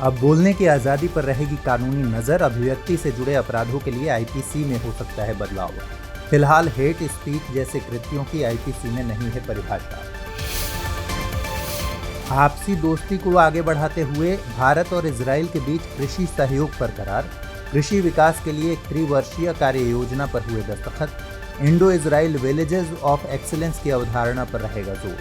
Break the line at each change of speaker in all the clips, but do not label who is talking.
अब बोलने की आज़ादी पर रहेगी कानूनी नज़र। अभिव्यक्ति से जुड़े अपराधों के लिए आईपीसी में हो सकता है बदलाव। फिलहाल हेट स्पीच जैसे कृत्यों की आईपीसी में नहीं है परिभाषा। आपसी दोस्ती को आगे बढ़ाते हुए भारत और इजराइल के बीच कृषि सहयोग पर करार। कृषि विकास के लिए एक त्रिवर्षीय कार्य योजना पर हुए दस्तखत। Indo Israel villages of excellence की अवधारणा पर रहेगा जोर।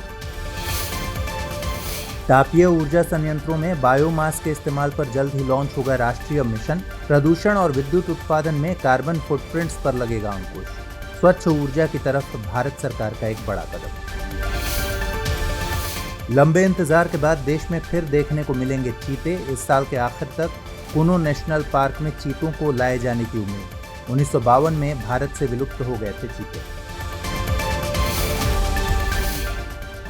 तापीय ऊर्जा संयंत्रों में बायोमास के इस्तेमाल पर जल्द ही लॉन्च होगा राष्ट्रीय मिशन। प्रदूषण और विद्युत उत्पादन में कार्बन फुटप्रिंट्स पर लगेगा अंकुश। स्वच्छ ऊर्जा की तरफ भारत सरकार का एक बड़ा कदम। लंबे इंतजार के बाद देश में फिर देखने को मिलेंगे चीते। इस साल के आखिर तक कुनो नेशनल पार्क में चीतों को लाए जाने की उम्मीद। 1952 में भारत से विलुप्त हो गए थे चीते।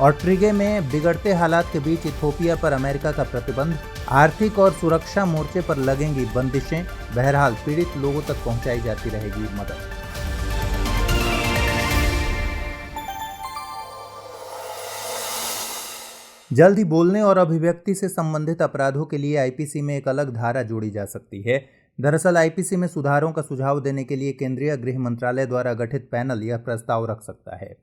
और ट्रिगे में बिगड़ते हालात के बीच इथियोपिया पर अमेरिका का प्रतिबंध। आर्थिक और सुरक्षा मोर्चे पर लगेंगी बंदिशें। बहरहाल पीड़ित लोगों तक पहुंचाई जाती रहेगी मदद। जल्द ही बोलने और अभिव्यक्ति से संबंधित अपराधों के लिए आईपीसी में एक अलग धारा जोड़ी जा सकती है। दरअसल आईपीसी में सुधारों का सुझाव देने के लिए केंद्रीय गृह मंत्रालय द्वारा गठित पैनल यह प्रस्ताव रख सकता है।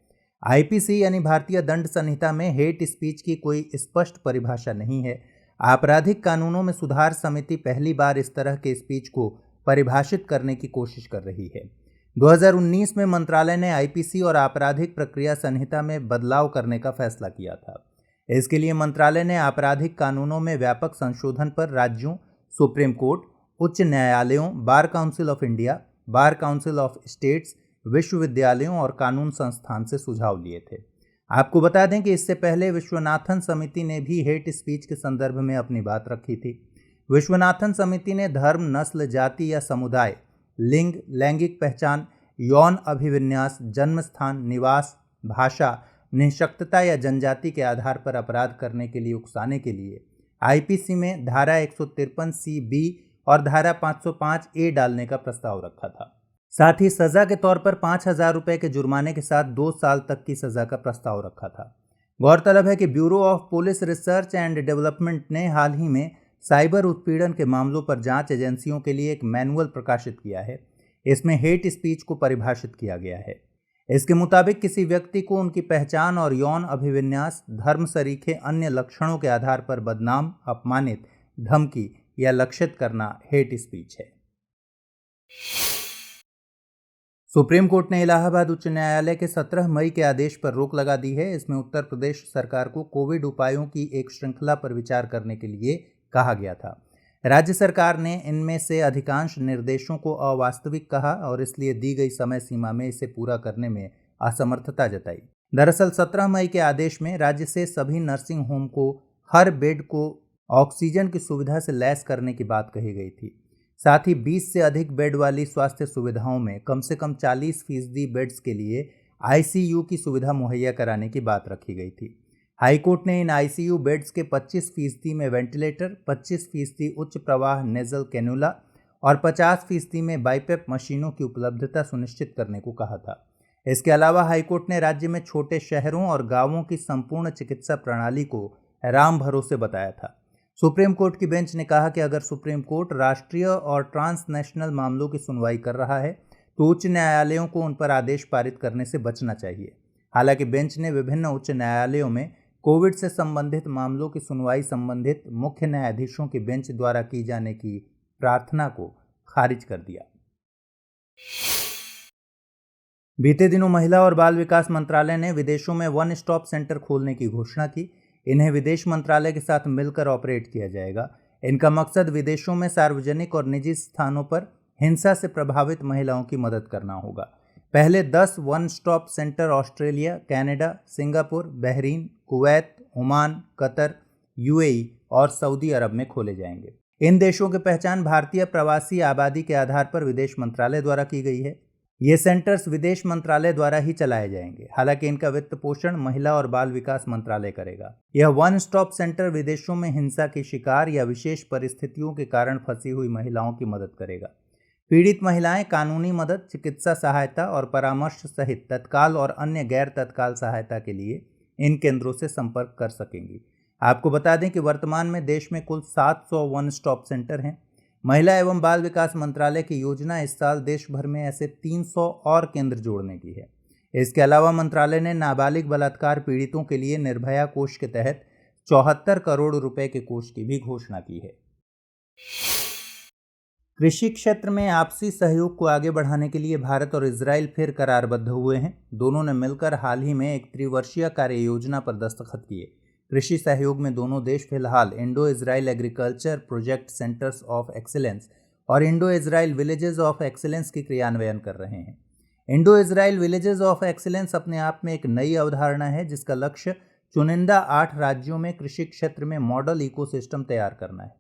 आईपीसी यानी भारतीय दंड संहिता में हेट स्पीच की कोई स्पष्ट परिभाषा नहीं है। आपराधिक कानूनों में सुधार समिति पहली बार इस तरह के स्पीच को परिभाषित करने की कोशिश कर रही है। 2019 में मंत्रालय ने आईपीसी और आपराधिक प्रक्रिया संहिता में बदलाव करने का फैसला किया था। इसके लिए मंत्रालय ने आपराधिक कानूनों में व्यापक संशोधन पर राज्यों, सुप्रीम कोर्ट, उच्च न्यायालयों, bar council of India, bar council of states, विश्वविद्यालयों और कानून संस्थान से सुझाव लिए थे। आपको बता दें कि इससे पहले विश्वनाथन समिति ने भी हेट स्पीच के संदर्भ में अपनी बात रखी थी। विश्वनाथन समिति ने धर्म, नस्ल, जाति या समुदाय, लिंग, लैंगिक पहचान, यौन अभिविन्यास, जन्म स्थान, निवास, भाषा, निःशक्तता या जनजाति के आधार पर अपराध करने के लिए उकसाने के लिए आईपीसी में धारा 153 सी-बी और धारा 505 ए डालने का प्रस्ताव रखा था। साथ ही सजा के तौर पर 5,000 रुपए के जुर्माने के साथ 2 साल तक की सजा का प्रस्ताव रखा था। गौरतलब है कि bureau of police research and development ने हाल ही में साइबर उत्पीड़न के मामलों पर जांच एजेंसियों के लिए एक मैनुअल प्रकाशित किया है। इसमें हेट स्पीच को परिभाषित किया गया है। इसके मुताबिक किसी व्यक्ति को उनकी पहचान और यौन अभिविन्यास, धर्म सरीखे अन्य लक्षणों के आधार पर बदनाम, अपमानित, धमकी या लक्षित करना हेट स्पीच है। सुप्रीम कोर्ट ने इलाहाबाद उच्च न्यायालय के 17 मई के आदेश पर रोक लगा दी है। इसमें उत्तर प्रदेश सरकार को कोविड उपायों की एक श्रृंखला पर विचार करने के लिए कहा गया था। राज्य सरकार ने इनमें से अधिकांश निर्देशों को अवास्तविक कहा और इसलिए दी गई समय सीमा में इसे पूरा करने में असमर्थता जताई। दरअसल 17 मई के आदेश में राज्य से सभी नर्सिंग होम को हर बेड को ऑक्सीजन की सुविधा से लैस करने की बात कही गई थी। साथ ही 20 से अधिक बेड वाली स्वास्थ्य सुविधाओं में कम से कम 40% बेड्स के लिए आईसीयू की सुविधा मुहैया कराने की बात रखी गई थी। हाईकोर्ट ने इन आईसीयू बेड्स के 25% में वेंटिलेटर, 25% उच्च प्रवाह नेजल कैनुला और 50% में बाइपेप मशीनों की उपलब्धता सुनिश्चित करने को कहा था। इसके अलावा हाईकोर्ट ने राज्य में छोटे शहरों और गांवों की संपूर्ण चिकित्सा प्रणाली को राम भरोसे बताया था। सुप्रीम कोर्ट की बेंच ने कहा कि अगर सुप्रीम कोर्ट राष्ट्रीय और ट्रांसनेशनल मामलों की सुनवाई कर रहा है तो उच्च न्यायालयों को उन पर आदेश पारित करने से बचना चाहिए। हालांकि बेंच ने विभिन्न उच्च न्यायालयों में कोविड से संबंधित मामलों की सुनवाई संबंधित मुख्य न्यायाधीशों की बेंच द्वारा की जाने की प्रार्थना को खारिज कर दिया। बीते दिनों महिला और बाल विकास मंत्रालय ने विदेशों में वन स्टॉप सेंटर खोलने की घोषणा की। इन्हें विदेश मंत्रालय के साथ मिलकर ऑपरेट किया जाएगा। इनका मकसद विदेशों में सार्वजनिक और निजी स्थानों पर हिंसा से प्रभावित महिलाओं की मदद करना होगा। पहले 10 one stop centre Australia, Canada, Singapore, Bahrain, Kuwait, Oman, Qatar, UAE और सऊदी अरब में खोले जाएंगे। इन देशों की पहचान भारतीय प्रवासी आबादी के आधार पर विदेश मंत्रालय द्वारा की गई है। ये सेंटर्स विदेश मंत्रालय द्वारा ही चलाए जाएंगे। हालांकि इनका वित्त पोषण महिला और बाल विकास मंत्रालय करेगा। यह वन स्टॉप सेंटर विदेशों में हिंसा की शिकार या विशेष परिस्थितियों के कारण फंसी हुई महिलाओं की मदद करेगा। पीड़ित महिलाएं कानूनी मदद, चिकित्सा सहायता और परामर्श सहित तत्काल और अन्य गैर तत्काल सहायता के लिए इन केंद्रों से संपर्क कर सकेंगी। आपको बता दें कि वर्तमान में देश में कुल 700 वन स्टॉप सेंटर हैं। महिला एवं बाल विकास मंत्रालय की योजना इस साल देश भर में ऐसे 300 और केंद्र जोड़ने की है। इसके अलावा मंत्रालय ने नाबालिग बलात्कार पीड़ितों के लिए निर्भया कोष के तहत 74 करोड़ रुपए के कोष की भी घोषणा की है। कृषि क्षेत्र में आपसी सहयोग को आगे बढ़ाने के लिए भारत और इजराइल फिर करारबद्ध हुए हैं। दोनों ने मिलकर हाल ही में एक त्रिवर्षीय कार्य योजना पर दस्तखत किए। कृषि सहयोग में दोनों देश फिलहाल Indo Israel agriculture project centres of excellence और Indo Israel villages of excellence की क्रियान्वयन कर रहे हैं। Indo Israel villages of excellence अपने आप में एक नई अवधारणा है, जिसका लक्ष्य चुनिंदा 8 राज्यों में कृषि क्षेत्र में मॉडल इकोसिस्टम तैयार करना है।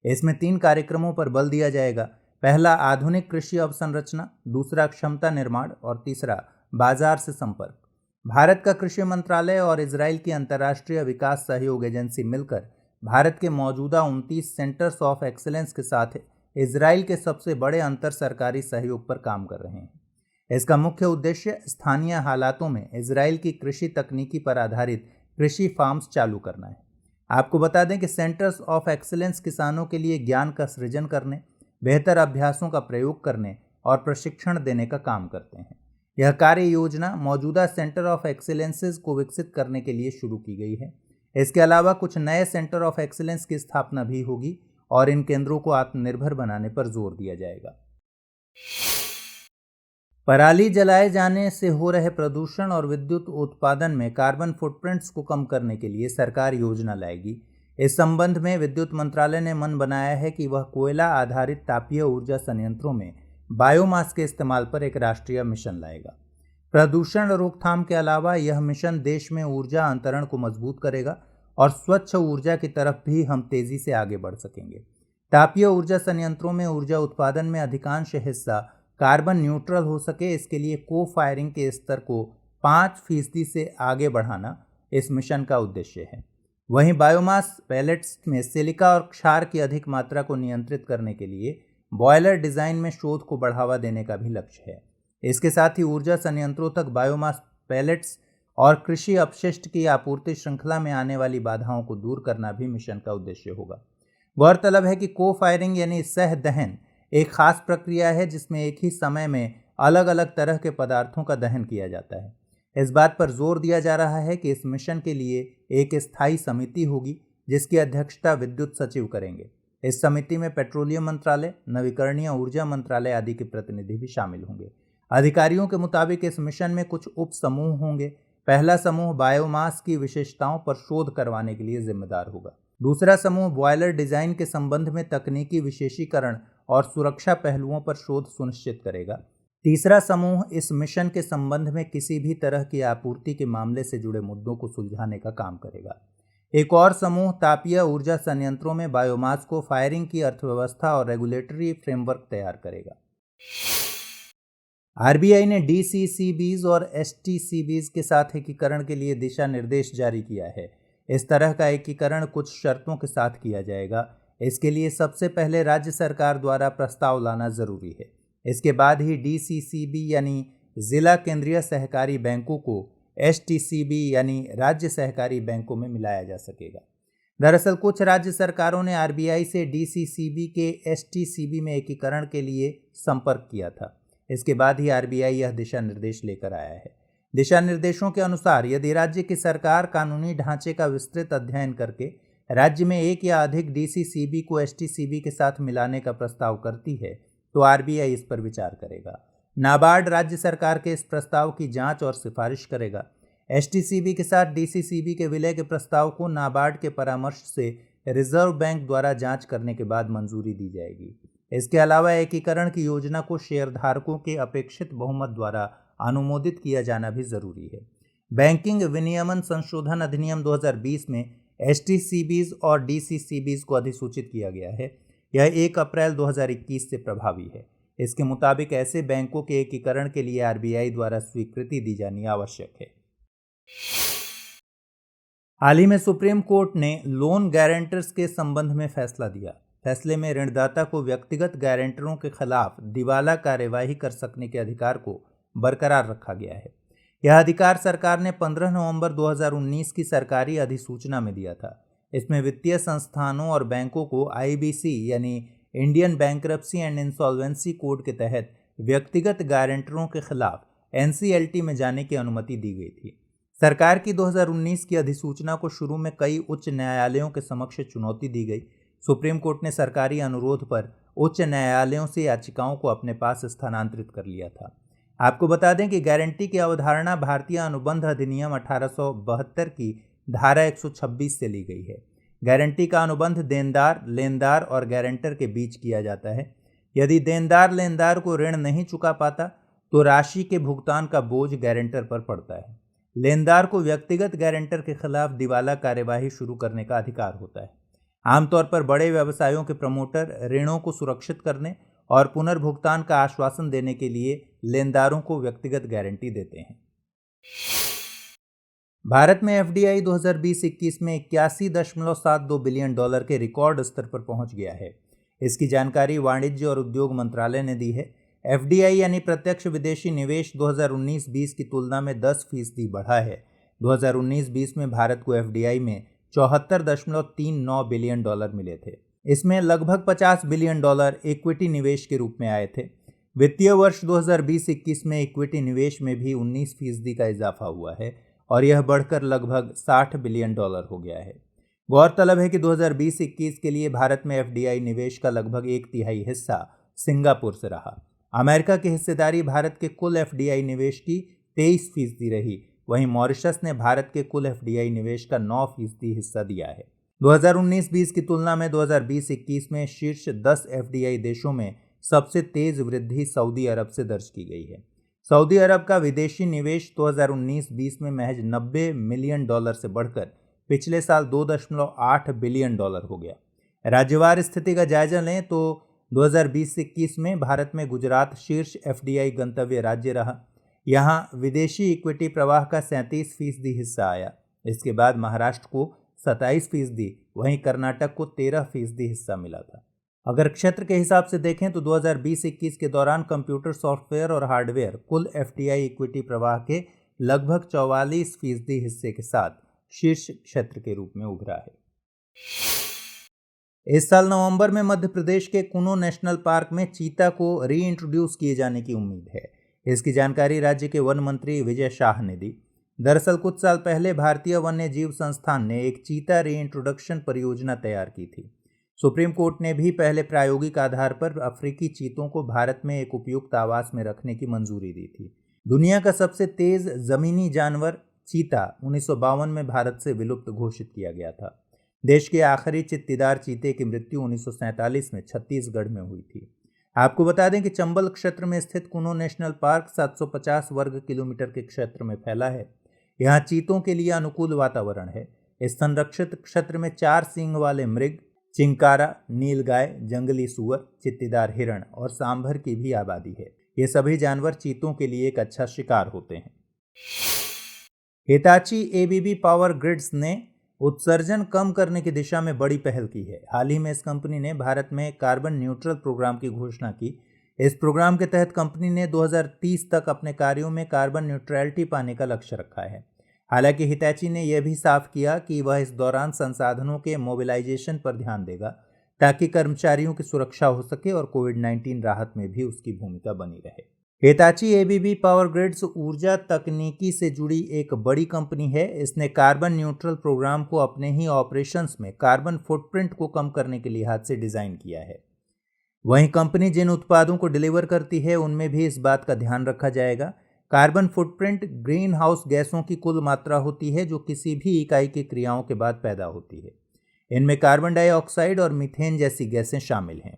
इसमें 3 कार्यक्रमों पर बल दिया जाएगा। पहला, आधुनिक कृषि अवसंरचना, दूसरा, क्षमता निर्माण और तीसरा, बाजार से संपर्क। भारत का कृषि मंत्रालय और इजराइल की अंतर्राष्ट्रीय विकास सहयोग एजेंसी मिलकर भारत के मौजूदा 29 सेंटर्स ऑफ एक्सीलेंस के साथ इजराइल के सबसे बड़े अंतर सरकारी सहयोग पर काम कर रहे हैं। इसका मुख्य उद्देश्य स्थानीय हालातों में इजराइल की कृषि तकनीकी पर आधारित कृषि फार्म्स चालू करना है। आपको बता दें कि सेंटर्स ऑफ एक्सीलेंस किसानों के लिए ज्ञान का सृजन करने, बेहतर अभ्यासों का प्रयोग करने और प्रशिक्षण देने का काम करते हैं। यह कार्य योजना मौजूदा सेंटर ऑफ एक्सीलेंसेस को विकसित करने के लिए शुरू की गई है। इसके अलावा कुछ नए सेंटर ऑफ एक्सीलेंस की स्थापना भी होगी और इन केंद्रों को आत्मनिर्भर बनाने पर जोर दिया जाएगा। पराली जलाए जाने से हो रहे प्रदूषण और विद्युत उत्पादन में कार्बन फुटप्रिंट्स को कम करने के लिए सरकार योजना लाएगी। इस संबंध में विद्युत मंत्रालय ने मन बनाया है कि वह कोयला आधारित तापीय ऊर्जा संयंत्रों में बायोमास के इस्तेमाल पर एक राष्ट्रीय मिशन लाएगा। प्रदूषण रोकथाम के अलावा यह मिशन देश में ऊर्जा अंतरण को मजबूत करेगा और स्वच्छ ऊर्जा की तरफ भी हम तेजी से आगे बढ़ सकेंगे। तापीय ऊर्जा संयंत्रों में ऊर्जा उत्पादन में अधिकांश हिस्सा कार्बन न्यूट्रल हो सके, इसके लिए को फायरिंग के स्तर को 5% से आगे बढ़ाना इस मिशन का उद्देश्य है। वहीं बायोमास पैलेट्स में सिलिका और क्षार की अधिक मात्रा को नियंत्रित करने के लिए बॉयलर डिजाइन में शोध को बढ़ावा देने का भी लक्ष्य है। इसके साथ ही ऊर्जा संयंत्रों तक बायोमास पैलेट्स और कृषि अपशिष्ट की आपूर्ति श्रृंखला में आने वाली बाधाओं को दूर करना भी मिशन का उद्देश्य होगा। गौरतलब है कि को फायरिंग यानी सह दहन एक खास प्रक्रिया है जिसमें एक ही समय में अलग अलग तरह के पदार्थों का दहन किया जाता है। इस बात पर जोर दिया जा रहा है कि इस मिशन के लिए एक स्थायी समिति होगी जिसकी अध्यक्षता विद्युत सचिव करेंगे। इस समिति में पेट्रोलियम मंत्रालय, नवीकरणीय ऊर्जा मंत्रालय आदि के प्रतिनिधि भी शामिल होंगे। अधिकारियों के मुताबिक इस मिशन में कुछ उप समूह होंगे। पहला समूह बायोमास की विशेषताओं पर शोध करवाने के लिए जिम्मेदार होगा। दूसरा समूह बॉयलर डिजाइन के संबंध में तकनीकी विशेषीकरण और सुरक्षा पहलुओं पर शोध सुनिश्चित करेगा। तीसरा समूह इस मिशन के संबंध में किसी भी तरह की आपूर्ति के मामले से जुड़े मुद्दों को सुलझाने का काम करेगा। एक और समूह तापीय ऊर्जा संयंत्रों में बायोमास को फायरिंग की अर्थव्यवस्था और रेगुलेटरी फ्रेमवर्क तैयार करेगा। आरबीआई ने डीसीसीबीज और एसटीसीबीज के साथ एकीकरण के लिए दिशा निर्देश जारी किया है। इस तरह का एकीकरण कुछ शर्तों के साथ किया जाएगा। इसके लिए सबसे पहले राज्य सरकार द्वारा प्रस्ताव लाना जरूरी है। इसके बाद ही डीसीसीबी यानी जिला केंद्रीय सहकारी बैंकों को एसटीसीबी यानी राज्य सहकारी बैंकों में मिलाया जा सकेगा। दरअसल कुछ राज्य सरकारों ने आरबीआई से डीसीसीबी के एसटीसीबी में एकीकरण के लिए संपर्क किया था। इसके बाद ही आरबीआई यह दिशा निर्देश लेकर आया है। दिशा निर्देशों के अनुसार यदि राज्य की सरकार कानूनी ढांचे का विस्तृत अध्ययन करके राज्य में एक या अधिक डीसीसीबी को एसटीसीबी के साथ मिलाने का प्रस्ताव करती है तो आरबीआई इस पर विचार करेगा। नाबार्ड राज्य सरकार के इस प्रस्ताव की जांच और सिफारिश करेगा। एसटीसीबी के साथ डीसीसीबी के विलय के प्रस्ताव को नाबार्ड के परामर्श से रिजर्व बैंक द्वारा जांच करने के बाद मंजूरी दी जाएगी। इसके अलावा एकीकरण की योजना को शेयरधारकों के अपेक्षित बहुमत द्वारा अनुमोदित किया जाना भी जरूरी है। बैंकिंग विनियमन संशोधन अधिनियम 2020 में एसटीसीबीज और डीसीसीबीज को अधिसूचित किया गया है। यह 1 अप्रैल 2021 से प्रभावी है। इसके मुताबिक ऐसे बैंकों के एकीकरण के लिए आरबीआई द्वारा स्वीकृति दी जानी आवश्यक है। हाल ही में सुप्रीम कोर्ट ने लोन गारंटर्स के संबंध में फैसला दिया। फैसले में ऋणदाता को व्यक्तिगत गारंटरों के खिलाफ दिवाला कार्यवाही कर सकने के अधिकार को बरकरार रखा गया है। यह अधिकार सरकार ने 15 नवंबर 2019 की सरकारी अधिसूचना में दिया था। इसमें वित्तीय संस्थानों और बैंकों को आईबीसी यानी Indian bankruptcy and insolvency code के तहत व्यक्तिगत गारंटरों के खिलाफ एनसीएलटी में जाने की अनुमति दी गई थी। सरकार की 2019 की अधिसूचना को शुरू में कई उच्च न्यायालयों के समक्ष चुनौती दी गई। सुप्रीम कोर्ट ने सरकारी अनुरोध पर उच्च न्यायालयों से याचिकाओं को अपने पास स्थानांतरित कर लिया था। आपको बता दें कि गारंटी की अवधारणा भारतीय अनुबंध अधिनियम 1872 की धारा 126 से ली गई है। गारंटी का अनुबंध देनदार, लेनदार और गारंटर के बीच किया जाता है। यदि देनदार लेनदार को ऋण नहीं चुका पाता तो राशि के भुगतान का बोझ गारंटर पर पड़ता है। लेनदार को व्यक्तिगत गारंटर के खिलाफ दिवाला कार्यवाही शुरू करने का अधिकार होता है। आमतौर पर बड़े व्यवसायों के प्रमोटर ऋणों को सुरक्षित करने और पुनर्भुगतान का आश्वासन देने के लिए लेनदारों को व्यक्तिगत गारंटी देते हैं। भारत में एफडीआई 2020-21 में 81.72 बिलियन डॉलर के रिकॉर्ड स्तर पर पहुंच गया है। इसकी जानकारी वाणिज्य और उद्योग मंत्रालय ने दी है। एफडीआई यानी प्रत्यक्ष विदेशी निवेश 2019-20 की तुलना में 10% बढ़ा है। 2019-20 में भारत को एफडीआई में 74.39 बिलियन डॉलर मिले थे। इसमें लगभग 50 बिलियन डॉलर इक्विटी निवेश के रूप में आए थे। वित्तीय वर्ष 2020-21 में इक्विटी निवेश में भी 19% का इजाफा हुआ है और यह बढ़कर लगभग 60 बिलियन डॉलर हो गया है। गौरतलब है कि 2020-21 के लिए भारत में एफडीआई निवेश का लगभग 1/3 हिस्सा सिंगापुर से रहा। अमेरिका की हिस्सेदारी भारत के कुल एफडीआई निवेश की 23% रही। वहीं मॉरिशस ने भारत के कुल एफडीआई निवेश का 9% हिस्सा दिया है। 2019-20 की तुलना में 2020-21 में शीर्ष 10 एफडीआई देशों में सबसे तेज वृद्धि सऊदी अरब से दर्ज की गई है। सऊदी अरब का विदेशी निवेश 2019-20 में महज 90 मिलियन डॉलर से बढ़कर पिछले साल 2.8 बिलियन डॉलर हो गया। राज्यवार स्थिति का जायजा लें तो 2020-21 में भारत में गुजरात शीर्ष एफडीआई गंतव्य राज्य रहा। यहाँ विदेशी इक्विटी प्रवाह का 37% हिस्सा आया। इसके बाद महाराष्ट्र को 27%, वहीं कर्नाटक को 13% हिस्सा मिला था। अगर क्षेत्र के हिसाब से देखें तो 2020-21 के दौरान कंप्यूटर सॉफ्टवेयर और हार्डवेयर कुल एफडीआई इक्विटी प्रवाह के लगभग 44% हिस्से के साथ शीर्ष क्षेत्र के रूप में उभरा है। इस साल नवंबर में मध्य प्रदेश के कुनो नेशनल पार्क में चीता को रीइंट्रोड्यूस किए जाने की उम्मीद है। इसकी जानकारी राज्य के वन मंत्री विजय शाह ने दी। दरअसल कुछ साल पहले भारतीय वन्य जीव संस्थान ने एक चीता रीइंट्रोडक्शन परियोजना तैयार की थी। सुप्रीम कोर्ट ने भी पहले प्रायोगिक आधार पर अफ्रीकी चीतों को भारत में एक उपयुक्त आवास में रखने की मंजूरी दी थी। दुनिया का सबसे तेज जमीनी जानवर चीता 1952 में भारत से विलुप्त घोषित किया गया था। देश के आखिरी चित्तीदार चीते की मृत्यु 1947 में छत्तीसगढ़ में हुई थी। आपको बता दें कि चंबल क्षेत्र में स्थित कुनो नेशनल पार्क 750 वर्ग किलोमीटर के क्षेत्र में फैला है। यहाँ चीतों के लिए अनुकूल वातावरण है। इस संरक्षित क्षेत्र में 4 सींग वाले मृग, चिंकारा, नीलगाय, जंगली सुअर, चित्तीदार हिरण और सांभर की भी आबादी है। ये सभी जानवर चीतों के लिए एक अच्छा शिकार होते हैं। हिताची एबीबी पावर ग्रिड्स ने उत्सर्जन कम करने की दिशा में बड़ी पहल की है। हाल ही में इस कंपनी ने भारत में कार्बन न्यूट्रल प्रोग्राम की घोषणा की। इस प्रोग्राम के तहत कंपनी ने 2030 तक अपने कार्यों में कार्बन न्यूट्रलिटी पाने का लक्ष्य रखा है। हालांकि हिताची ने यह भी साफ किया कि वह इस दौरान संसाधनों के मोबिलाइजेशन पर ध्यान देगा ताकि कर्मचारियों की सुरक्षा हो सके और कोविड-19 राहत में भी उसकी भूमिका बनी रहे। हिताची एबीबी पावर ग्रिड्स ऊर्जा तकनीकी से जुड़ी एक बड़ी कंपनी है। इसने कार्बन न्यूट्रल प्रोग्राम को अपने ही ऑपरेशंस में कार्बन फुटप्रिंट को कम करने के लिहाज से डिज़ाइन किया है। वहीं कंपनी जिन उत्पादों को डिलीवर करती है उनमें भी इस बात का ध्यान रखा जाएगा। कार्बन फुटप्रिंट ग्रीन हाउस गैसों की कुल मात्रा होती है जो किसी भी इकाई की क्रियाओं के बाद पैदा होती है। इनमें कार्बन डाइऑक्साइड और मीथेन जैसी गैसें शामिल हैं।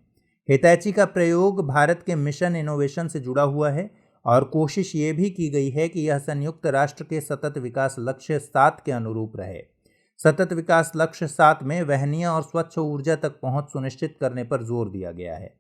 हिताची का प्रयोग भारत के मिशन इनोवेशन से जुड़ा हुआ है और कोशिश ये भी की गई है कि यह संयुक्त राष्ट्र के सतत विकास लक्ष्य 7 के अनुरूप रहे। सतत विकास लक्ष्य 7 में वहनीय और स्वच्छ ऊर्जा तक पहुंच सुनिश्चित करने पर जोर दिया गया है।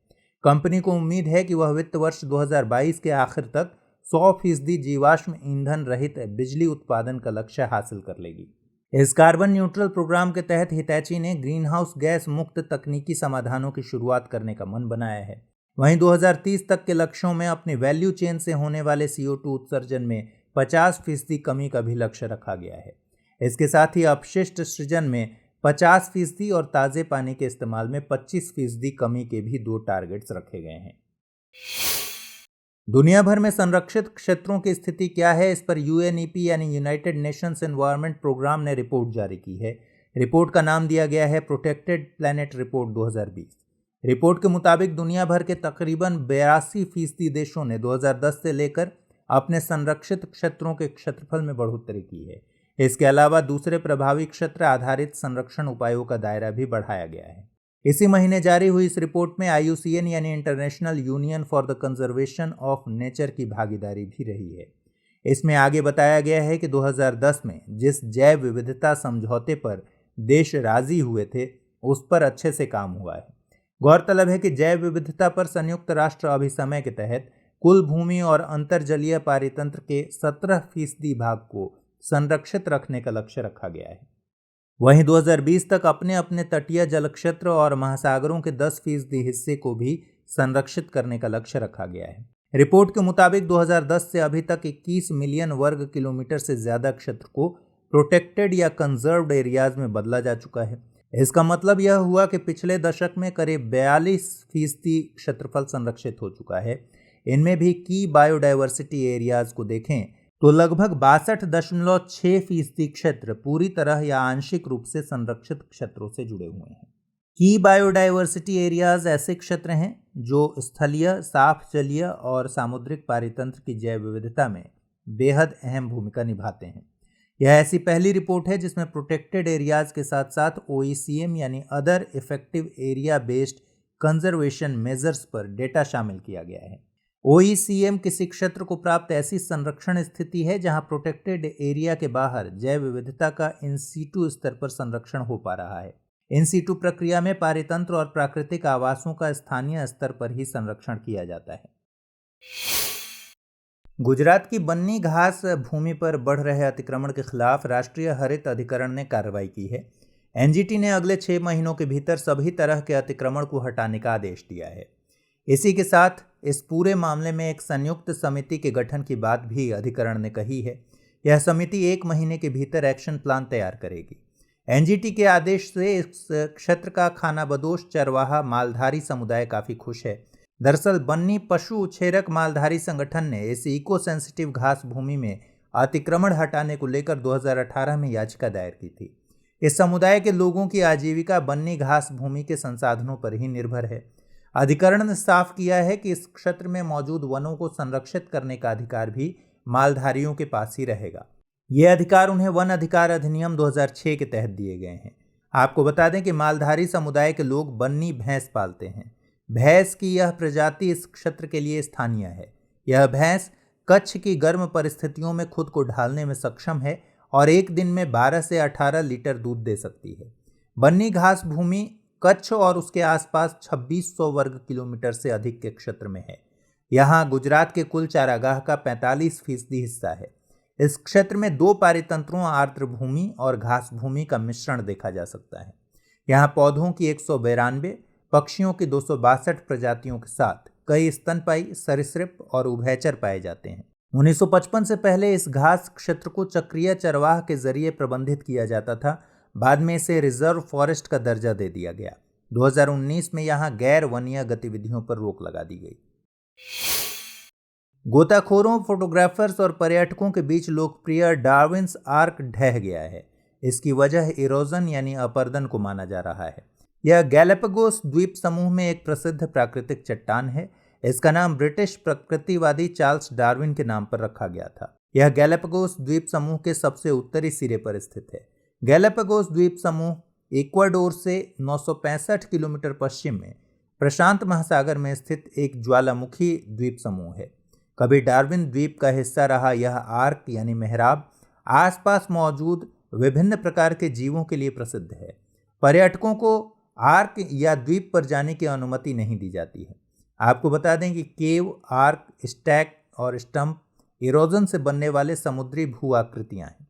कंपनी को उम्मीद है कि वह वित्त वर्ष 2022 के आखिर तक 100% जीवाश्म ईंधन रहित बिजली उत्पादन का लक्ष्य हासिल कर लेगी। इस कार्बन न्यूट्रल प्रोग्राम के तहत हिताची ने ग्रीन हाउस गैस मुक्त तकनीकी समाधानों की शुरुआत करने का मन बनाया है। वहीं 2030 तक के लक्ष्यों में अपनी वैल्यू चेन से होने वाले CO2 उत्सर्जन में 50% कमी का भी लक्ष्य रखा गया है। इसके साथ ही अपशिष्ट सृजन में 50% और ताज़े पानी के इस्तेमाल में 25% कमी के भी 2 टारगेट्स रखे गए हैं। दुनिया भर में संरक्षित क्षेत्रों की स्थिति क्या है, इस पर यूएनईपी यानी यूनाइटेड नेशंस एनवायरनमेंट प्रोग्राम ने रिपोर्ट जारी की है। रिपोर्ट का नाम दिया गया है प्रोटेक्टेड प्लैनेट रिपोर्ट 2020। रिपोर्ट के मुताबिक दुनिया भर के तकरीबन 82% देशों ने 2010 से लेकर अपने संरक्षित क्षेत्रों के क्षेत्रफल में बढ़ोतरी की है। इसके अलावा दूसरे प्रभावी क्षेत्र आधारित संरक्षण उपायों का दायरा भी बढ़ाया गया है। इसी महीने जारी हुई इस रिपोर्ट में IUCN यानी international union for the conservation of nature की भागीदारी भी रही है। इसमें आगे बताया गया है कि 2010 में जिस जैव विविधता समझौते पर देश राजी हुए थे उस पर अच्छे से काम हुआ है। गौरतलब है कि जैव विविधता पर संयुक्त राष्ट्र अभिसमय के तहत कुल भूमि और अंतर्जलीय पारितंत्र के 17% भाग को संरक्षित रखने का लक्ष्य रखा गया है। वहीं 2020 तक अपने अपने तटीय जल क्षेत्र और महासागरों के 10% हिस्से को भी संरक्षित करने का लक्ष्य रखा गया है। रिपोर्ट के मुताबिक 2010 से अभी तक 21 मिलियन वर्ग किलोमीटर से ज्यादा क्षेत्र को प्रोटेक्टेड या कंजर्व्ड एरियाज में बदला जा चुका है। इसका मतलब यह हुआ कि पिछले दशक में करीब 42% क्षेत्रफल संरक्षित हो चुका है। इनमें भी की बायोडायवर्सिटी एरियाज को देखें तो लगभग 62.6% क्षेत्र पूरी तरह या आंशिक रूप से संरक्षित क्षेत्रों से जुड़े हुए हैं। की बायोडायवर्सिटी एरियाज ऐसे क्षेत्र हैं जो स्थलीय, साफ जलीय और सामुद्रिक पारितंत्र की जैव विविधता में बेहद अहम भूमिका निभाते हैं। यह ऐसी पहली रिपोर्ट है जिसमें प्रोटेक्टेड एरियाज के साथ साथ OECM यानी other effective area based conservation measures पर डेटा शामिल किया गया है। OECM किसी क्षेत्र को प्राप्त ऐसी संरक्षण स्थिति है जहां प्रोटेक्टेड एरिया के बाहर जैव विविधता का इन सीटू स्तर पर संरक्षण हो पा रहा है। इन सीटू प्रक्रिया में पारितंत्र और प्राकृतिक आवासों का स्थानीय स्तर पर ही संरक्षण किया जाता है। गुजरात की बन्नी घास भूमि पर बढ़ रहे अतिक्रमण के खिलाफ राष्ट्रीय हरित अधिकरण ने कार्रवाई की है। NGT ने अगले 6 महीनों के भीतर सभी तरह के अतिक्रमण को हटाने का आदेश दिया है। इसी के साथ इस पूरे मामले में एक संयुक्त समिति के गठन की बात भी अधिकरण ने कही है। यह समिति 1 महीने के भीतर एक्शन प्लान तैयार करेगी। NGT के आदेश से इस क्षेत्र का खानाबदोश चरवाहा मालधारी समुदाय काफी खुश है। दरअसल बन्नी पशु उछेरक मालधारी संगठन ने इस इको सेंसिटिव घास भूमि में अतिक्रमण हटाने को लेकर 2018 में याचिका दायर की थी। इस समुदाय के लोगों की आजीविका बन्नी घास भूमि के संसाधनों पर ही निर्भर है। अधिकरण ने साफ किया है कि इस क्षेत्र में मौजूद वनों को संरक्षित करने का अधिकार भी मालधारियों के पास ही रहेगा। ये अधिकार उन्हें वन अधिकार अधिनियम 2006 के तहत दिए गए हैं। आपको बता दें कि मालधारी समुदाय के लोग बन्नी भैंस पालते हैं। भैंस की यह प्रजाति इस क्षेत्र के लिए स्थानीय है। यह भैंस कच्छ की गर्म परिस्थितियों में खुद को ढालने में सक्षम है और एक दिन में 12 से 18 लीटर दूध दे सकती है। बन्नी घास भूमि कच्छ और उसके आसपास 2600 वर्ग किलोमीटर से अधिक के क्षेत्र में है। यहाँ गुजरात के कुल चारागाह का 45% हिस्सा है। इस क्षेत्र में 2 पारितंत्रों आर्द्र भूमि और घास भूमि का मिश्रण देखा जा सकता है। यहाँ पौधों की 192, पक्षियों की 262 प्रजातियों के साथ कई स्तनपायी, सरीसृप और उभयचर पाए जाते हैं। 1955 से पहले इस घास क्षेत्र को चक्रीय चरवाह के जरिए प्रबंधित किया जाता था। बाद में इसे रिजर्व फॉरेस्ट का दर्जा दे दिया गया। 2019 में यहाँ गैर वनीय गतिविधियों पर रोक लगा दी गई। गोताखोरों, फोटोग्राफर्स और पर्यटकों के बीच लोकप्रिय डार्विन्स आर्क ढह गया है। इसकी वजह इरोजन यानी अपरदन को माना जा रहा है। यह गैलापागोस द्वीप समूह में एक प्रसिद्ध प्राकृतिक चट्टान है। इसका नाम ब्रिटिश प्रकृतिवादी चार्ल्स डार्विन के नाम पर रखा गया था। यह गैलापागोस द्वीप समूह के सबसे उत्तरी सिरे पर स्थित है। गैलापागोस द्वीप समूह इक्वाडोर से 965 किलोमीटर पश्चिम में प्रशांत महासागर में स्थित एक ज्वालामुखी द्वीप समूह है। कभी डार्विन द्वीप का हिस्सा रहा यह आर्क यानी मेहराब आसपास मौजूद विभिन्न प्रकार के जीवों के लिए प्रसिद्ध है। पर्यटकों को आर्क या द्वीप पर जाने की अनुमति नहीं दी जाती है। आपको बता दें कि केव, आर्क, स्टैक और स्टंप इरोजन से बनने वाले समुद्री भू आकृतियां हैं।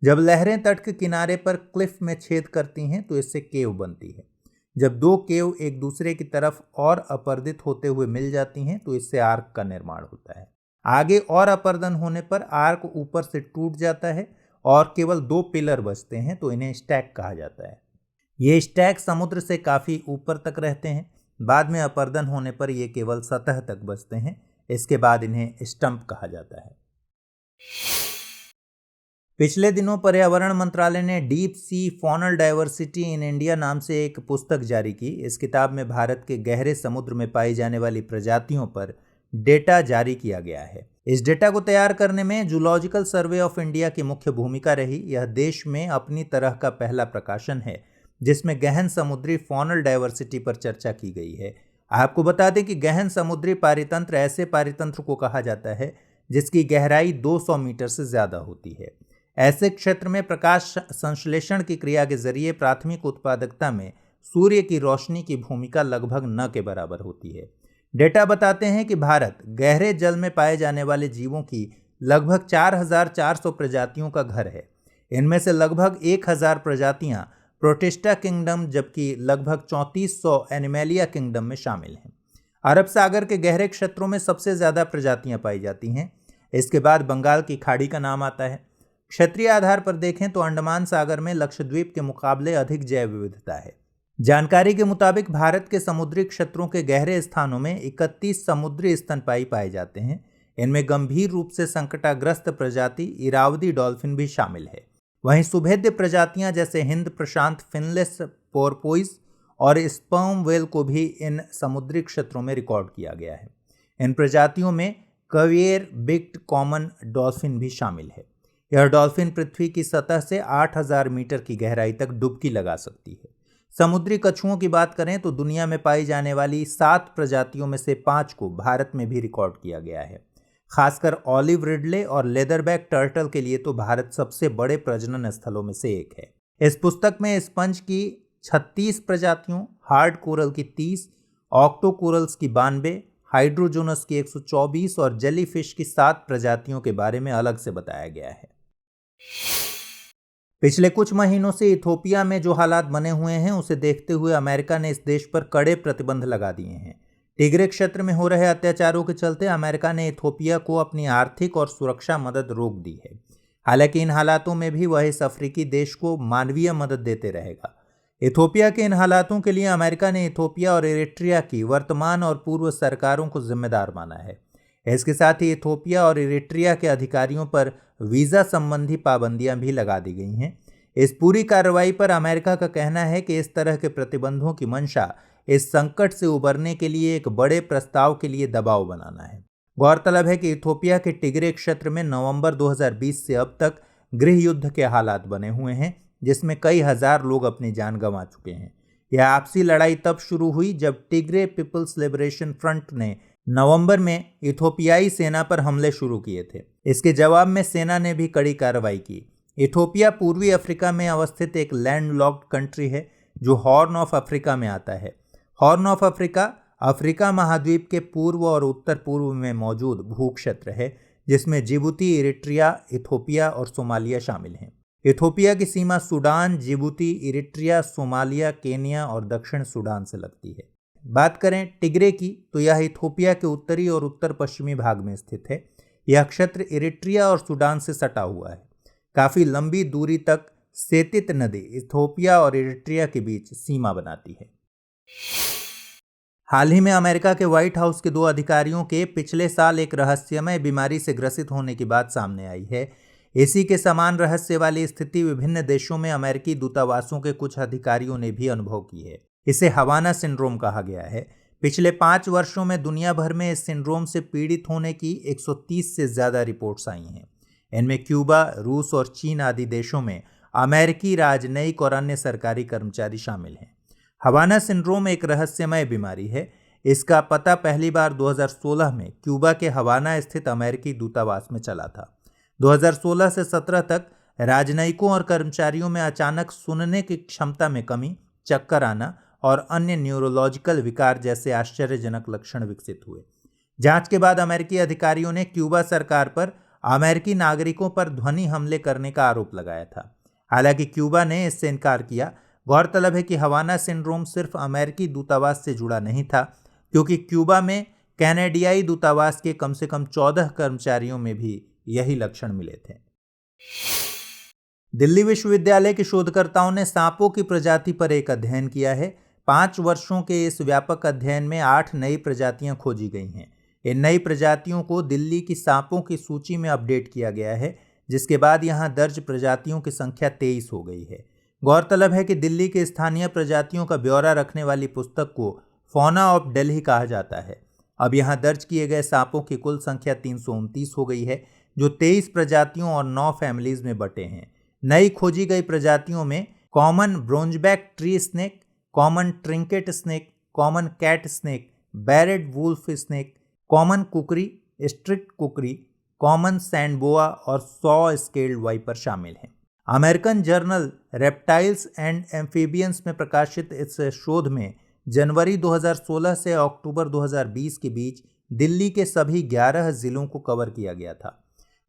जब लहरें तट के किनारे पर क्लिफ में छेद करती हैं तो इससे केव बनती है। जब 2 केव एक दूसरे की तरफ और अपर्दित होते हुए मिल जाती हैं तो इससे आर्क का निर्माण होता है। आगे और अपर्दन होने पर आर्क ऊपर से टूट जाता है और केवल 2 पिलर बचते हैं तो इन्हें स्टैक कहा जाता है। ये स्टैक समुद्र से काफ़ी ऊपर तक रहते हैं। बाद में अपर्दन होने पर ये केवल सतह तक बचते हैं। इसके बाद इन्हें स्टंप कहा जाता है। पिछले दिनों पर्यावरण मंत्रालय ने deep sea faunal diversity in India नाम से एक पुस्तक जारी की। इस किताब में भारत के गहरे समुद्र में पाई जाने वाली प्रजातियों पर डेटा जारी किया गया है। इस डेटा को तैयार करने में जूलॉजिकल सर्वे ऑफ इंडिया की मुख्य भूमिका रही। यह देश में अपनी तरह का पहला प्रकाशन है जिसमें गहन समुद्री फॉनल डाइवर्सिटी पर चर्चा की गई है। आपको बता दें कि गहन समुद्री पारितंत्र ऐसे पारितंत्र को कहा जाता है जिसकी गहराई 200 मीटर से ज़्यादा होती है। ऐसे क्षेत्र में प्रकाश संश्लेषण की क्रिया के जरिए प्राथमिक उत्पादकता में सूर्य की रोशनी की भूमिका लगभग न के बराबर होती है। डेटा बताते हैं कि भारत गहरे जल में पाए जाने वाले जीवों की लगभग 4,400 प्रजातियों का घर है। इनमें से लगभग 1,000 प्रजातियां प्रोटिस्टा किंगडम जबकि लगभग 3400 एनिमेलिया किंगडम में शामिल हैं। अरब सागर के गहरे क्षेत्रों में सबसे ज़्यादा प्रजातियां पाई जाती हैं। इसके बाद बंगाल की खाड़ी का नाम आता है। क्षेत्रीय आधार पर देखें तो अंडमान सागर में लक्षद्वीप के मुकाबले अधिक जैव विविधता है। जानकारी के मुताबिक भारत के समुद्री क्षेत्रों के गहरे स्थानों में 31 समुद्री स्तनपायी पाए जाते हैं। इनमें गंभीर रूप से संकटाग्रस्त प्रजाति इरावदी डॉल्फिन भी शामिल है। वहीं सुभेद्य प्रजातियां जैसे हिंद प्रशांत फिनलेस पोर्पोइस और स्पर्म वेल को भी इन समुद्री क्षेत्रों में रिकॉर्ड किया गया है। इन प्रजातियों में कवियर बिग्ड कॉमन डॉल्फिन भी शामिल है। यह डॉल्फिन पृथ्वी की सतह से 8,000 मीटर की गहराई तक डुबकी लगा सकती है। समुद्री कछुओं की बात करें तो दुनिया में पाई जाने वाली 7 प्रजातियों में से 5 को भारत में भी रिकॉर्ड किया गया है। खासकर ऑलिव रिडले और लेदरबैक टर्टल के लिए तो भारत सबसे बड़े प्रजनन स्थलों में से एक है। इस पुस्तक में स्पंज की 36 प्रजातियों, हार्ड कोरल की 30, ऑक्टो कोरल्स की 92, हाइड्रोजोनस की 124 और जेलीफिश की 7 प्रजातियों के बारे में अलग से बताया गया है। पिछले कुछ महीनों से इथोपिया में जो हालात बने हुए हैं उसे देखते हुए अमेरिका ने इस देश पर कड़े प्रतिबंध लगा दिए हैं। टिग्रे क्षेत्र में हो रहे अत्याचारों के चलते अमेरिका ने इथोपिया को अपनी आर्थिक और सुरक्षा मदद रोक दी है। हालांकि इन हालातों में भी वह इस अफ्रीकी देश को मानवीय मदद देते रहेगा। इथोपिया के इन हालातों के लिए अमेरिका ने इथोपिया और इरिट्रिया की वर्तमान और पूर्व सरकारों को जिम्मेदार माना है। इसके साथ ही इथोपिया और इरिट्रिया के अधिकारियों पर वीज़ा संबंधी पाबंदियां भी लगा दी गई हैं। इस पूरी कार्रवाई पर अमेरिका का कहना है कि इस तरह के प्रतिबंधों की मंशा इस संकट से उबरने के लिए एक बड़े प्रस्ताव के लिए दबाव बनाना है। गौरतलब है कि इथोपिया के टिग्रे क्षेत्र में नवंबर 2020 से अब तक गृह युद्ध के हालात बने हुए हैं जिसमें कई हजार लोग अपनी जान गंवा चुके हैं। यह आपसी लड़ाई तब शुरू हुई जब टिग्रे पीपल्स लिबरेशन फ्रंट ने नवंबर में इथोपियाई सेना पर हमले शुरू किए थे। इसके जवाब में सेना ने भी कड़ी कार्रवाई की। इथोपिया पूर्वी अफ्रीका में अवस्थित एक लैंडलॉक्ड कंट्री है जो हॉर्न ऑफ अफ्रीका में आता है। हॉर्न ऑफ अफ्रीका अफ्रीका महाद्वीप के पूर्व और उत्तर पूर्व में मौजूद भूक्षेत्र है जिसमें जिबूती, इरिट्रिया, इथोपिया और सोमालिया शामिल हैं। इथोपिया की सीमा Sudan, Djibouti, Eritrea, Somalia, Kenya और दक्षिण सूडान से लगती है। बात करें टिग्रे की तो यह इथोपिया के उत्तरी और उत्तर पश्चिमी भाग में स्थित है। यह क्षेत्र इरिट्रिया और सूडान से सटा हुआ है। काफ़ी लंबी दूरी तक सेतित नदी इथोपिया और इरिट्रिया के बीच सीमा बनाती है। हाल ही में अमेरिका के व्हाइट हाउस के 2 अधिकारियों के पिछले साल एक रहस्यमय बीमारी से ग्रसित होने की बात सामने आई है। इसी के समान रहस्य वाली स्थिति विभिन्न देशों में अमेरिकी दूतावासों के कुछ अधिकारियों ने भी अनुभव की है। इसे हवाना सिंड्रोम कहा गया है। पिछले 5 वर्षों में दुनिया भर में इस सिंड्रोम से पीड़ित होने की 130 से ज़्यादा रिपोर्ट्स आई हैं। इनमें क्यूबा, रूस और चीन आदि देशों में अमेरिकी राजनयिक और अन्य सरकारी कर्मचारी शामिल हैं। हवाना सिंड्रोम एक रहस्यमय बीमारी है। इसका पता पहली बार 2016 में क्यूबा के हवाना स्थित अमेरिकी दूतावास में चला था। 2016 से 17 तक राजनयिकों और कर्मचारियों में अचानक सुनने की क्षमता में कमी, चक्कर आना और अन्य न्यूरोलॉजिकल विकार जैसे आश्चर्यजनक लक्षण विकसित हुए। जांच के बाद अमेरिकी अधिकारियों ने क्यूबा सरकार पर अमेरिकी नागरिकों पर ध्वनि हमले करने का आरोप लगाया था। हालांकि क्यूबा ने इससे इनकार किया। गौरतलब है कि हवाना सिंड्रोम सिर्फ अमेरिकी दूतावास से जुड़ा नहीं था क्योंकि क्यूबा में कैनेडियाई दूतावास के कम से कम 14 कर्मचारियों में भी यही लक्षण मिले थे। दिल्ली विश्वविद्यालय के शोधकर्ताओं ने सांपों की प्रजाति पर एक अध्ययन किया है। 5 वर्षों के इस व्यापक अध्ययन में 8 नई प्रजातियां खोजी गई हैं। इन नई प्रजातियों को दिल्ली की सांपों की सूची में अपडेट किया गया है, जिसके बाद यहां दर्ज प्रजातियों की संख्या 23 हो गई है। गौरतलब है कि दिल्ली के स्थानीय प्रजातियों का ब्यौरा रखने वाली पुस्तक को फौना ऑफ दिल्ली कहा जाता है। अब यहां दर्ज किए गए सांपों की कुल संख्या 329 हो गई है, जो 23 प्रजातियों और 9 फैमिलीज में बटे हैं। नई खोजी गई प्रजातियों में common bronzeback tree snake, common trinket snake, common cat snake, barred wolf snake, common kukri, strict kukri, common sand boa और सॉ स्केल्ड वाइपर शामिल हैं। American journal reptiles and amphibians में प्रकाशित इस शोध में जनवरी 2016 से अक्टूबर 2020 के बीच दिल्ली के सभी 11 जिलों को कवर किया गया था।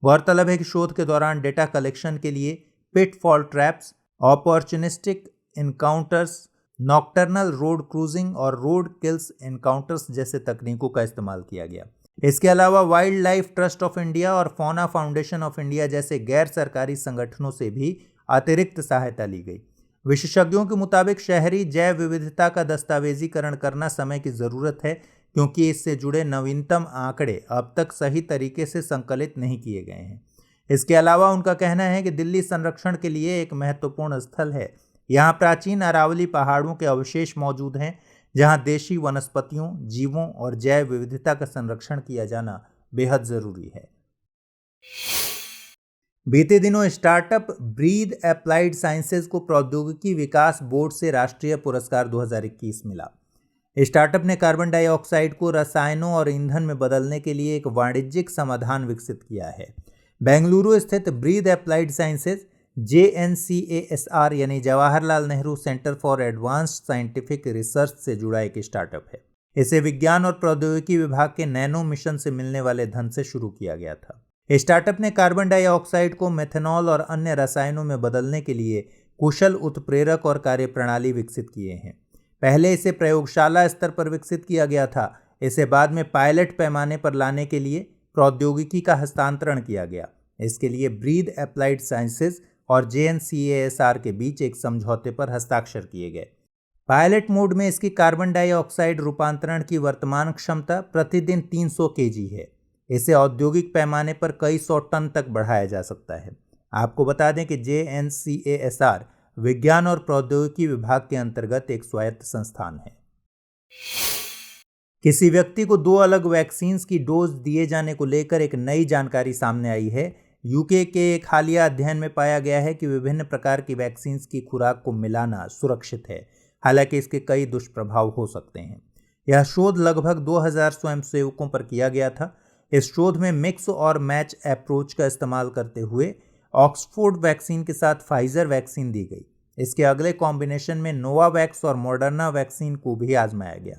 गौरतलब है कि शोध के दौरान डेटा कलेक्शन के लिए pitfall traps, opportunistic encounters, nocturnal road cruising और रोड किल्स एनकाउंटर्स जैसे तकनीकों का इस्तेमाल किया गया। इसके अलावा wild life trust of India और फौना फाउंडेशन ऑफ इंडिया जैसे गैर सरकारी संगठनों से भी अतिरिक्त सहायता ली गई। विशेषज्ञों के मुताबिक शहरी जैव विविधता का दस्तावेजीकरण करना समय की जरूरत है, क्योंकि इससे जुड़े नवीनतम आंकड़े अब तक सही तरीके से संकलित नहीं किए गए हैं। इसके अलावा उनका कहना है कि दिल्ली संरक्षण के लिए एक महत्वपूर्ण स्थल है। यहाँ प्राचीन अरावली पहाड़ों के अवशेष मौजूद हैं, जहाँ देशी वनस्पतियों, जीवों और जैव विविधता का संरक्षण किया जाना बेहद जरूरी है। बीते दिनों स्टार्टअप ब्रीद एप्लाइड साइंसेज को प्रौद्योगिकी विकास बोर्ड से राष्ट्रीय पुरस्कार 2021 मिला। स्टार्टअप ने कार्बन डाइऑक्साइड को रसायनों और ईंधन में बदलने के लिए एक वाणिज्यिक समाधान विकसित किया है। बेंगलुरु स्थित ब्रीद एप्लाइड साइंसेज JNCASR यानी Jawaharlal Nehru centre for advanced scientific research से जुड़ा एक स्टार्टअप है। इसे विज्ञान और प्रौद्योगिकी विभाग के नैनो मिशन से मिलने वाले धन से शुरू किया गया था। स्टार्टअप ने कार्बन डाइऑक्साइड को मेथनॉल और अन्य रसायनों में बदलने के लिए कुशल उत्प्रेरक और कार्यप्रणाली विकसित किए हैं। पहले इसे प्रयोगशाला स्तर पर विकसित किया गया था। इसे बाद में पायलट पैमाने पर लाने के लिए प्रौद्योगिकी का हस्तांतरण किया गया। इसके लिए ब्रीद एप्लाइड साइंसेज और JNCASR के बीच एक समझौते पर हस्ताक्षर किए गए। पायलट मोड में इसकी कार्बन डाइऑक्साइड रूपांतरण की वर्तमान क्षमता प्रतिदिन 300 kg है। इसे औद्योगिक पैमाने पर कई 100 टन तक बढ़ाया जा सकता है। आपको बता दें कि JNCASR विज्ञान और प्रौद्योगिकी विभाग के अंतर्गत एक स्वायत्त संस्थान है। किसी व्यक्ति को 2 अलग वैक्सीन्स की डोज दिए जाने को लेकर एक नई जानकारी सामने आई है। यूके के एक हालिया अध्ययन में पाया गया है कि विभिन्न प्रकार की वैक्सीन्स की खुराक को मिलाना सुरक्षित है, हालांकि इसके कई दुष्प्रभाव हो सकते हैं। यह शोध लगभग 2000 स्वयंसेवकों पर किया गया था। इस शोध में मिक्स और मैच अप्रोच का इस्तेमाल करते हुए ऑक्सफोर्ड वैक्सीन के साथ फाइजर वैक्सीन दी गई। इसके अगले कॉम्बिनेशन में नोवावैक्स और मॉडर्ना वैक्सीन को भी आजमाया गया।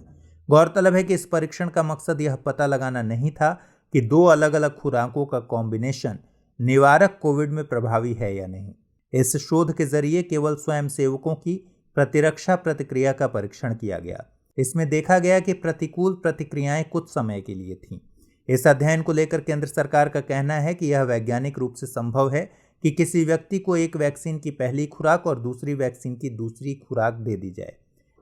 गौरतलब है कि इस परीक्षण का मकसद यह पता लगाना नहीं था कि 2 अलग अलग खुराकों का कॉम्बिनेशन निवारक कोविड में प्रभावी है या नहीं। इस शोध के जरिए केवल स्वयंसेवकों की प्रतिरक्षा प्रतिक्रिया का परीक्षण किया गया। इसमें देखा गया कि प्रतिकूल प्रतिक्रियाएं कुछ समय के लिए थीं। इस अध्ययन को लेकर केंद्र सरकार का कहना है कि यह वैज्ञानिक रूप से संभव है कि किसी व्यक्ति को एक वैक्सीन की पहली खुराक और दूसरी वैक्सीन की दूसरी खुराक दे दी जाए,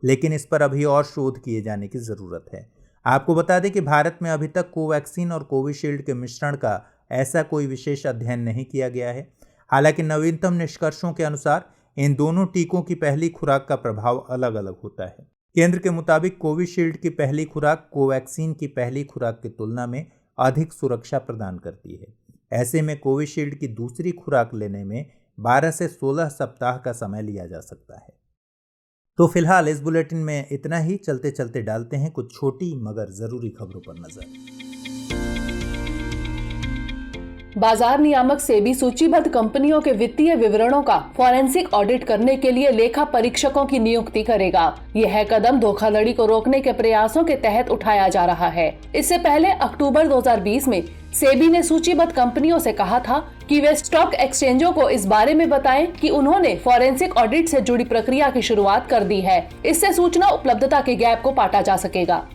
लेकिन इस पर अभी और शोध किए जाने की ज़रूरत है। आपको बता दें कि भारत में अभी तक कोवैक्सीन और कोविशील्ड के मिश्रण का ऐसा कोई विशेष अध्ययन नहीं किया गया है। हालांकि नवीनतम निष्कर्षों के अनुसार इन दोनों टीकों की पहली खुराक का प्रभाव अलग अलग होता है। केंद्र के मुताबिक कोविशील्ड की पहली खुराक कोवैक्सीन की पहली खुराक की तुलना में अधिक सुरक्षा प्रदान करती है। ऐसे में कोविशील्ड की दूसरी खुराक लेने में 12 से 16 सप्ताह का समय लिया जा सकता है। तो फिलहाल इस बुलेटिन में इतना ही। चलते चलते डालते हैं कुछ छोटी मगर जरूरी खबरों पर नजर।
बाजार नियामक सेबी सूचीबद्ध कंपनियों के वित्तीय विवरणों का फॉरेंसिक ऑडिट करने के लिए लेखा परीक्षकों की नियुक्ति करेगा। यह कदम धोखाधड़ी को रोकने के प्रयासों के तहत उठाया जा रहा है। इससे पहले अक्टूबर 2020 में सेबी ने सूचीबद्ध कंपनियों से कहा था कि वे स्टॉक एक्सचेंजों को इस बारे में बताएं कि उन्होंने फॉरेंसिक ऑडिट से जुड़ी प्रक्रिया की शुरुआत कर दी है। इससे सूचना उपलब्धता के गैप को पाटा जा सकेगा।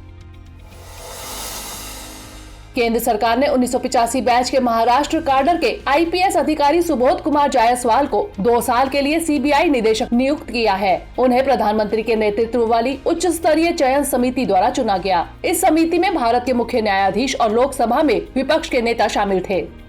केंद्र सरकार ने 1985 बैच के महाराष्ट्र काडर के आईपीएस अधिकारी सुबोध कुमार जायसवाल को 2 साल के लिए सीबीआई निदेशक नियुक्त किया है। उन्हें प्रधानमंत्री के नेतृत्व वाली उच्च स्तरीय चयन समिति द्वारा चुना गया। इस समिति में भारत के मुख्य न्यायाधीश और लोकसभा में विपक्ष के नेता शामिल थे।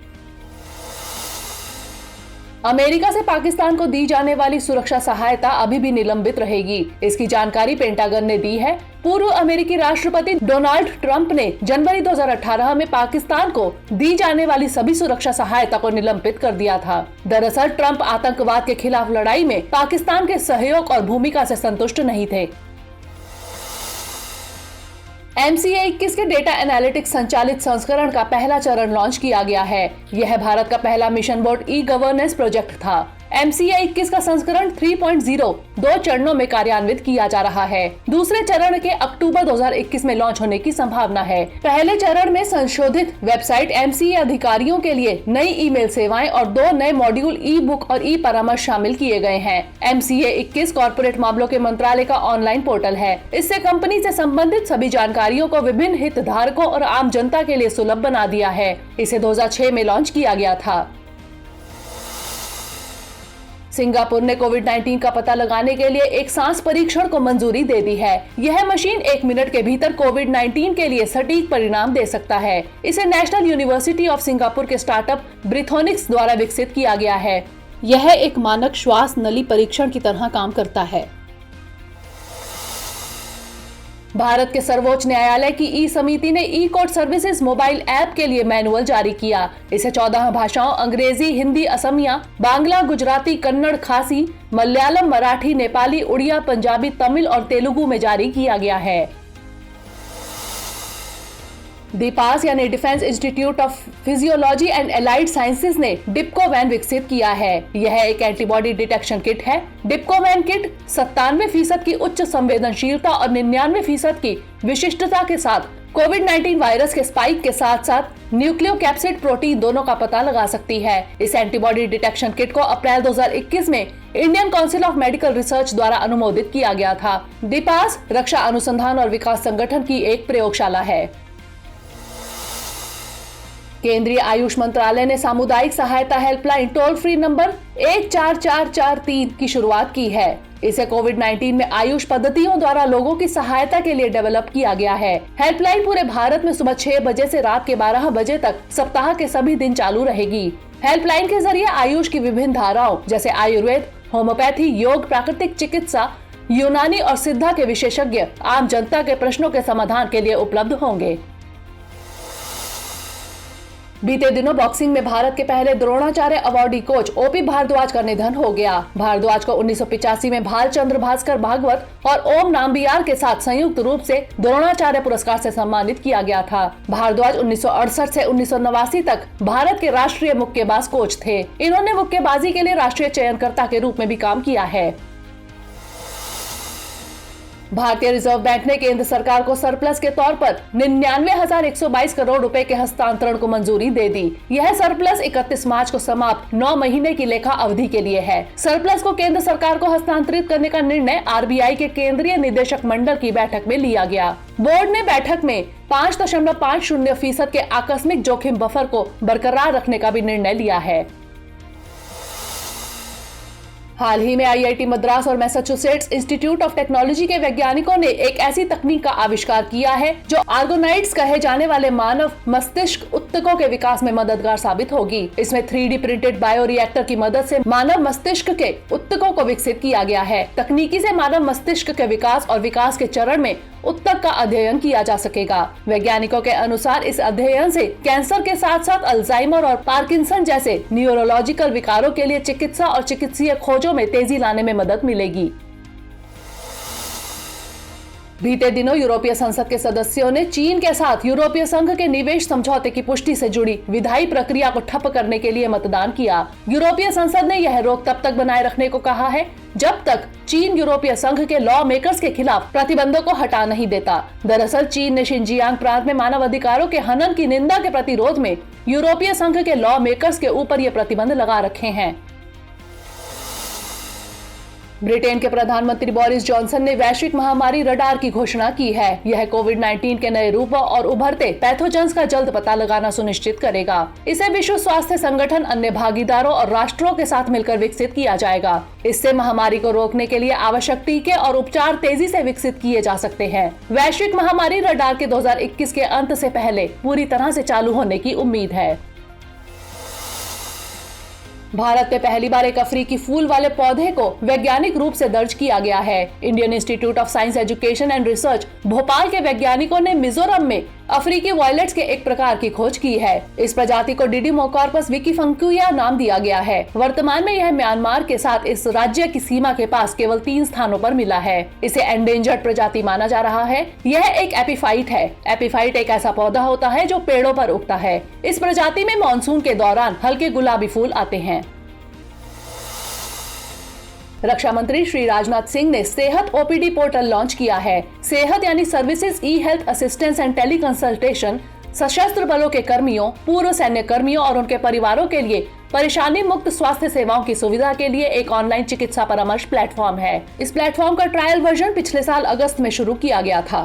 अमेरिका से पाकिस्तान को दी जाने वाली सुरक्षा सहायता अभी भी निलंबित रहेगी। इसकी जानकारी पेंटागन ने दी है। पूर्व अमेरिकी राष्ट्रपति डोनाल्ड ट्रंप ने जनवरी 2018 में पाकिस्तान को दी जाने वाली सभी सुरक्षा सहायता को निलंबित कर दिया था। दरअसल ट्रंप आतंकवाद के खिलाफ लड़ाई में पाकिस्तान के सहयोग और भूमिका से संतुष्ट नहीं थे। MCA 21 के डेटा एनालिटिक्स संचालित संस्करण का पहला चरण लॉन्च किया गया है। यह भारत का पहला मिशन बोर्ड ई-गवर्नेंस प्रोजेक्ट था। MCA 21 का संस्करण 3.0 2 चरणों में कार्यान्वित किया जा रहा है। दूसरे चरण के अक्टूबर 2021 में लॉन्च होने की संभावना है। पहले चरण में संशोधित वेबसाइट MCA अधिकारियों के लिए नई ईमेल सेवाएं और 2 नए मॉड्यूल ई बुक और ई परामर्श शामिल किए गए हैं। MCA 21 कॉर्पोरेट मामलों के मंत्रालय का ऑनलाइन पोर्टल है। इससे कंपनी से संबंधित सभी जानकारियों को विभिन्न हितधारकों और आम जनता के लिए सुलभ बना दिया है। इसे 2006 में लॉन्च किया गया था। सिंगापुर ने कोविड-19 का पता लगाने के लिए एक सांस परीक्षण को मंजूरी दे दी है। यह मशीन 1 मिनट के भीतर कोविड-19 के लिए सटीक परिणाम दे सकता है। इसे नेशनल यूनिवर्सिटी ऑफ सिंगापुर के स्टार्टअप ब्रिथोनिक्स द्वारा विकसित किया गया है। यह एक मानक श्वास नली परीक्षण की तरह काम करता है। भारत के सर्वोच्च न्यायालय की ई समिति ने ई कोर्ट सर्विसेज मोबाइल ऐप के लिए मैनुअल जारी किया। इसे 14 भाषाओं अंग्रेजी, हिंदी, असमिया, बांग्ला, गुजराती, कन्नड़, खासी, मलयालम, मराठी, नेपाली, उड़िया, पंजाबी, तमिल और तेलुगु में जारी किया गया है। DIPAS यानी defence institute of physiology and allied sciences ने डिप्को-वैन विकसित किया है। यह एक एंटीबॉडी डिटेक्शन किट है। डिप्को-वैन किट 97% की उच्च संवेदनशीलता और 99% की विशिष्टता के साथ कोविड-19 वायरस के स्पाइक के साथ साथ न्यूक्लियोकैप्सिड प्रोटीन दोनों का पता लगा सकती है। इस एंटीबॉडी डिटेक्शन किट को अप्रैल 2021 में Indian council of medical research द्वारा अनुमोदित किया गया था। DIPAS रक्षा अनुसंधान और विकास संगठन की एक प्रयोगशाला है। केंद्रीय आयुष मंत्रालय ने सामुदायिक सहायता हेल्पलाइन टोल फ्री नंबर 14443 की शुरुआत की है। इसे कोविड-19 में आयुष पद्धतियों द्वारा लोगों की सहायता के लिए डेवलप किया गया है। हेल्पलाइन पूरे भारत में सुबह 6 बजे से रात के 12 बजे तक सप्ताह के सभी दिन चालू रहेगी। हेल्पलाइन के जरिए आयुष की विभिन्न धाराओं जैसे आयुर्वेद, होम्योपैथी, योग, प्राकृतिक चिकित्सा, यूनानी और सिद्धा के विशेषज्ञ आम जनता के प्रश्नों के समाधान के लिए उपलब्ध होंगे। बीते दिनों बॉक्सिंग में भारत के पहले Dronacharya awardee coach OP Bharadwaj का निधन हो गया। भारद्वाज को 1985 में भालचंद्र भास्कर भागवत और ओम नाम्बियार के साथ संयुक्त रूप से द्रोणाचार्य पुरस्कार से सम्मानित किया गया था। भारद्वाज 1968 से 1989 तक भारत के राष्ट्रीय मुक्केबाज कोच थे। इन्होंने मुक्केबाजी के लिए राष्ट्रीय चयनकर्ता के रूप में भी काम किया है। भारतीय रिजर्व बैंक ने केंद्र सरकार को सरप्लस के तौर पर 99,122 करोड़ रुपए के हस्तांतरण को मंजूरी दे दी। यह सरप्लस 31 मार्च को समाप्त 9 महीने की लेखा अवधि के लिए है। सरप्लस को केंद्र सरकार को हस्तांतरित करने का निर्णय RBI के केंद्रीय निदेशक मंडल की बैठक में लिया गया। बोर्ड ने बैठक में 5.50% के आकस्मिक जोखिम बफर को बरकरार रखने का भी निर्णय लिया है। हाल ही में IIT मद्रास और मैसाचुसेट्स इंस्टीट्यूट ऑफ टेक्नोलॉजी के वैज्ञानिकों ने एक ऐसी तकनीक का आविष्कार किया है जो आर्गोनाइट्स कहे जाने वाले मानव मस्तिष्क उत्तकों के विकास में मददगार साबित होगी। इसमें 3D प्रिंटेड बायोरिएक्टर की मदद से मानव मस्तिष्क के उत्तकों को विकसित किया गया है। तकनीकी से मानव मस्तिष्क के विकास और विकास के चरण में उत्तक का अध्ययन किया जा सकेगा। वैज्ञानिकों के अनुसार इस अध्ययन से कैंसर के साथ साथ अल्जाइमर और पार्किंसन जैसे न्यूरोलॉजिकल विकारों के लिए चिकित्सा और चिकित्सीय खोजों में तेजी लाने में मदद मिलेगी। बीते दिनों यूरोपीय संसद के सदस्यों ने चीन के साथ यूरोपीय संघ के निवेश समझौते की पुष्टि से जुड़ी विधायी प्रक्रिया को ठप करने के लिए मतदान किया। यूरोपीय संसद ने यह रोक तब तक बनाए रखने को कहा है जब तक चीन यूरोपीय संघ के लॉ मेकर्स के खिलाफ प्रतिबंधों को हटा नहीं देता। दरअसल चीन ने शिनजियांग प्रांत में मानव अधिकारों के हनन की निंदा के प्रतिरोध में यूरोपीय संघ के लॉ मेकर्स के ऊपर ये प्रतिबंध लगा रखे हैं। ब्रिटेन के प्रधानमंत्री बोरिस जॉनसन ने वैश्विक महामारी रडार की घोषणा की है। यह कोविड-19 के नए रूपों और उभरते पैथोजेंस का जल्द पता लगाना सुनिश्चित करेगा। इसे विश्व स्वास्थ्य संगठन, अन्य भागीदारों और राष्ट्रों के साथ मिलकर विकसित किया जाएगा। इससे महामारी को रोकने के लिए आवश्यक टीके और उपचार तेजी से विकसित किए जा सकते हैं। वैश्विक महामारी रडार के 2021 के अंत से पहले पूरी तरह से चालू होने की उम्मीद है। भारत में पहली बार एक अफ्रीकी फूल वाले पौधे को वैज्ञानिक रूप से दर्ज किया गया है। Indian institute of science education and research Bhopal के वैज्ञानिकों ने मिजोरम में अफ्रीकी वॉयलेट्स के एक प्रकार की खोज की है। इस प्रजाति को डिडिमोकार्पस विकीफंकुया नाम दिया गया है। वर्तमान में यह म्यांमार के साथ इस राज्य की सीमा के पास केवल 3 स्थानों पर मिला है। इसे एंडेंजर्ड प्रजाति माना जा रहा है। यह एक एपिफाइट है। एपिफाइट एक ऐसा पौधा होता है जो पेड़ों पर उगता है। इस प्रजाति में मानसून के दौरान हल्के गुलाबी फूल आते हैं। रक्षा मंत्री श्री राजनाथ सिंह ने सेहत ओपीडी पोर्टल लॉन्च किया है। सेहत यानी services, e health assistance and teleconsultation सशस्त्र बलों के कर्मियों, पूर्व सैन्य कर्मियों और उनके परिवारों के लिए परेशानी मुक्त स्वास्थ्य सेवाओं की सुविधा के लिए एक ऑनलाइन चिकित्सा परामर्श प्लेटफॉर्म है। इस प्लेटफॉर्म का ट्रायल वर्जन पिछले साल अगस्त में शुरू किया गया था।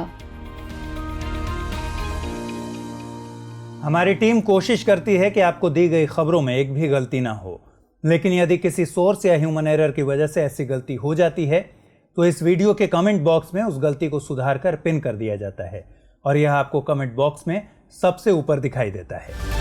हमारी टीम कोशिश करती है कि आपको दी गई खबरों में एक भी गलती ना हो, लेकिन यदि किसी सोर्स या ह्यूमन एरर की वजह से ऐसी गलती हो जाती है तो इस वीडियो के कमेंट बॉक्स में उस गलती को सुधार कर पिन कर दिया जाता है और यह आपको कमेंट बॉक्स में सबसे ऊपर दिखाई देता है।